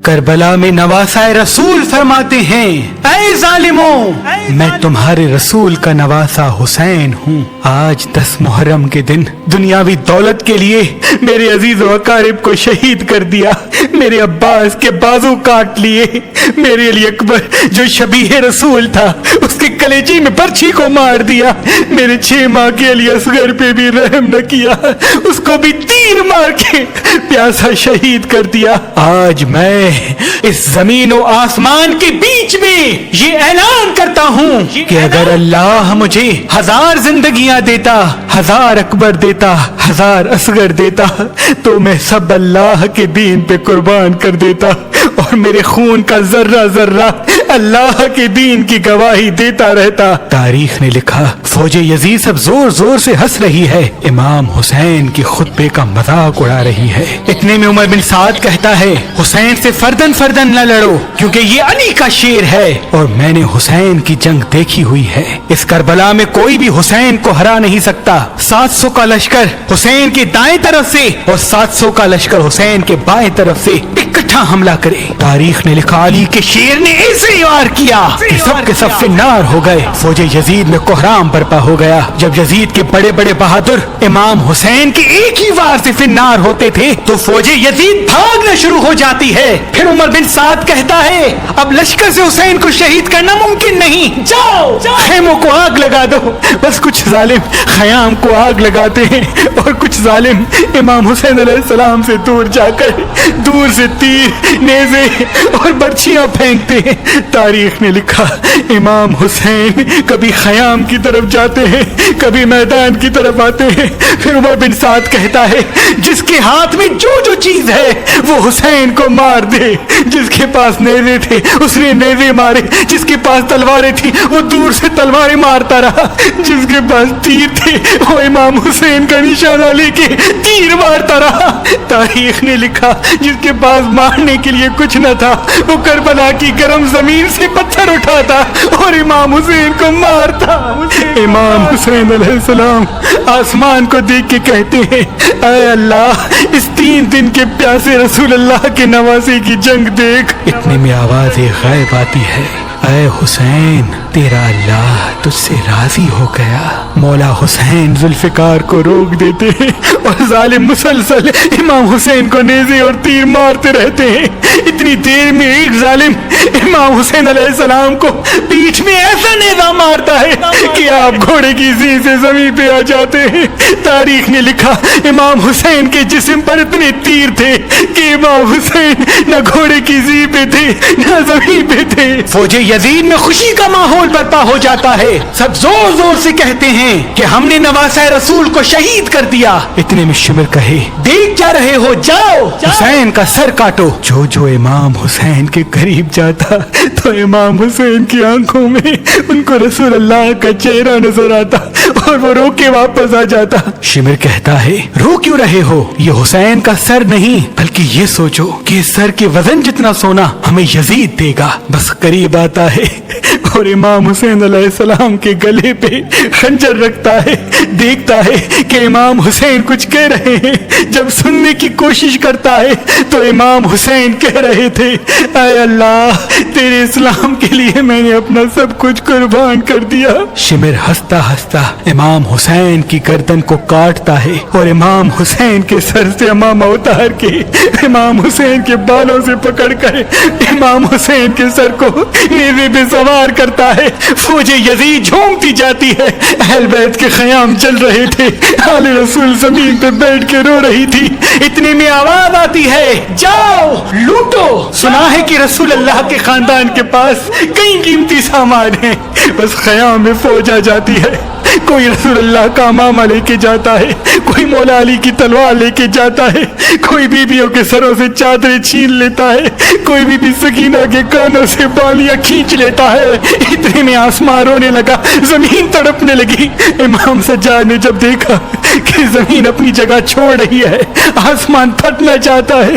کربلا میں نواسائے رسول فرماتے ہیں، اے ظالموں، میں تمہارے رسول کا نواسا حسین ہوں۔ آج 10 محرم کے دن دنیاوی دولت کے لیے میرے عزیز و اقارب کو شہید کر دیا، میرے عباس کے بازو کاٹ لیے، میرے علی اکبر جو شبیہ رسول تھا اس کے کلیجے میں برچھی کو مار دیا، میرے 6 ماہ کے علی اصغر پہ بھی رحم نہ کیا، اس کو بھی تیر مار کے پیاسا شہید کر دیا۔ آج میں اس زمین و آسمان کے بیچ میں یہ اعلان کرتا ہوں کہ اگر اللہ مجھے 1000 زندگیاں دیتا، 1000 اکبر دیتا، 1000 اصغر دیتا تو میں سب اللہ کے دین پہ قربان کر دیتا، اور میرے خون کا ذرہ ذرہ اللہ کے دین کی گواہی دیتا رہتا۔ تاریخ نے لکھا، فوج یزید سب زور زور سے ہنس رہی ہے، امام حسین کی خطبے کا مذاق اڑا رہی ہے۔ اتنے میں عمر بن سعد کہتا ہے، حسین سے فردن فردن نہ لڑو کیونکہ یہ علی کا شیر ہے، اور میں نے حسین کی جنگ دیکھی ہوئی ہے، اس کربلا میں کوئی بھی حسین کو ہرا نہیں سکتا۔ 700 کا لشکر حسین کے دائیں طرف سے اور 700 کا لشکر حسین کے بائیں طرف سے اکٹھا حملہ کرے۔ تاریخ نے لکھا، علی کے شیر نے ایسے وار کیا کہ سب کے سب فنار ہو گئے، فوج یزید میں کوہرام برپا ہو گیا۔ جب یزید کے بڑے بڑے بہادر امام حسین کے ایک ہی وار سے فنار ہوتے تھے تو فوج یزید بھاگنا شروع ہو جاتی ہے۔ پھر عمر بن سعد کہتا ہے، اب لشکر سے حسین کو شہید کرنا ممکن نہیں، جاؤ خیموں کو آگ لگا دو۔ بس کچھ ظالم خیام کو آگ لگاتے ہیں اور کچھ ظالم امام حسین علیہ السلام سے دور جا کر دور سے تیر، نیزے اور برچھیاں پھینکتے ہیں۔ تاریخ نے لکھا، امام حسین کبھی خیام کی طرف جاتے ہیں، کبھی میدان کی طرف آتے ہیں۔ پھر عمر بن سعد کہتا ہے، جس کے ہاتھ میں جو چیز ہے وہ حسین کو مار دے۔ جس کے پاس نیزے تھے اس نے نیزے مارے، جس کے پاس تلواریں تھی وہ دور سے تلواریں مارتا رہا، جس کے پاس تیر تھے وہ امام حسین کا نشانہ لے کے تیر مارتا رہا۔ تاریخ نے لکھا، جس کے پاس مارنے کے لیے کچھ نہ تھا وہ کربلا کی گرم زمین سے پتھر اٹھاتا اور امام حسین کو مارتا۔ امام حسین علیہ السلام آسمان کو دیکھ کے کہتے ہیں، اے اللہ، اس 3 دن کے پیاسے رسول اللہ کے نواسے کی جنگ دیکھ۔ اتنے میں آواز غیب آتی ہے، اے حسین، تیرا اللہ تجھ سے راضی ہو گیا۔ مولا حسین ذوالفقار کو روک دیتے ہیں اور ظالم مسلسل امام حسین کو نیزے اور تیر مارتے رہتے ہیں۔ اتنی دیر میں ایک ظالم امام حسین علیہ السلام کو پیٹھ میں ایسا نیزہ مارتا ہے کہ آپ گھوڑے کی زین سے زمین پہ آ جاتے ہیں۔ تاریخ نے لکھا، امام حسین کے جسم پر اتنے تیر تھے کہ امام حسین نہ گھوڑے کی زین پہ تھے نہ زمین پہ تھے۔ فوج یزید میں خوشی کا ماحول برپا ہو جاتا ہے، سب زور زور سے کہتے ہیں کہ ہم نے نواسۂ رسول کو شہید کر دیا۔ اتنے میں شمر کہے، دیکھ کیا رہے ہو، جاؤ حسین کا سر کاٹو۔ جو امام حسین کے قریب جاتا تو امام حسین کی آنکھوں میں ان کو رسول اللہ کا چہرہ نظر آتا اور وہ رو کے واپس آ جاتا۔ شمر کہتا ہے، رو کیوں رہے ہو، یہ حسین کا سر نہیں بلکہ یہ سوچو کہ اس سر کے وزن جتنا سونا ہمیں یزید دے گا۔ بس قریب آتا ہے اور امام حسین علیہ السلام کے گلے پہ خنجر رکھتا ہے، دیکھتا ہے کہ امام حسین کچھ کہہ رہے ہیں۔ جب سننے کی کوشش کرتا ہے تو امام حسین کہہ رہے تھے، اے اللہ، تیرے اسلام کے لیے میں نے اپنا سب کچھ قربان کر دیا۔ شمر ہنستا ہنستا امام حسین کی گردن کو کاٹتا ہے اور امام حسین کے سر سے امامہ اتار کے امام حسین کے بالوں سے پکڑ کر امام حسین کے سر کو نیزے پہ سوار کرتا ہے۔ فوج یزید جھومتی جاتی ہے، اہل بیت کے خیام جل رہے تھے، آل رسول زمین پہ بیٹھ کے رو رہی تھی۔ اتنے میں آواز آتی ہے، جاؤ لوٹو۔ سنا ہے کہ رسول اللہ کے خاندان کے پاس کئی قیمتی سامان ہیں، بس خیام میں فوج آ جاتی ہے۔ کوئی رسول اللہ کا امامہ لے کے جاتا ہے، کوئی مولا علی کی تلوار لے کے جاتا ہے، کوئی بیویوں کے سروں سے چادریں چھین لیتا ہے، کوئی بی بی سکینہ کے کانوں سے بالیاں کھینچ لیتا ہے۔ اتنے میں آسمان رونے لگا، زمین تڑپنے لگی۔ امام سجاد نے جب دیکھا کہ زمین اپنی جگہ چھوڑ رہی ہے، آسمان پھٹنا چاہتا ہے،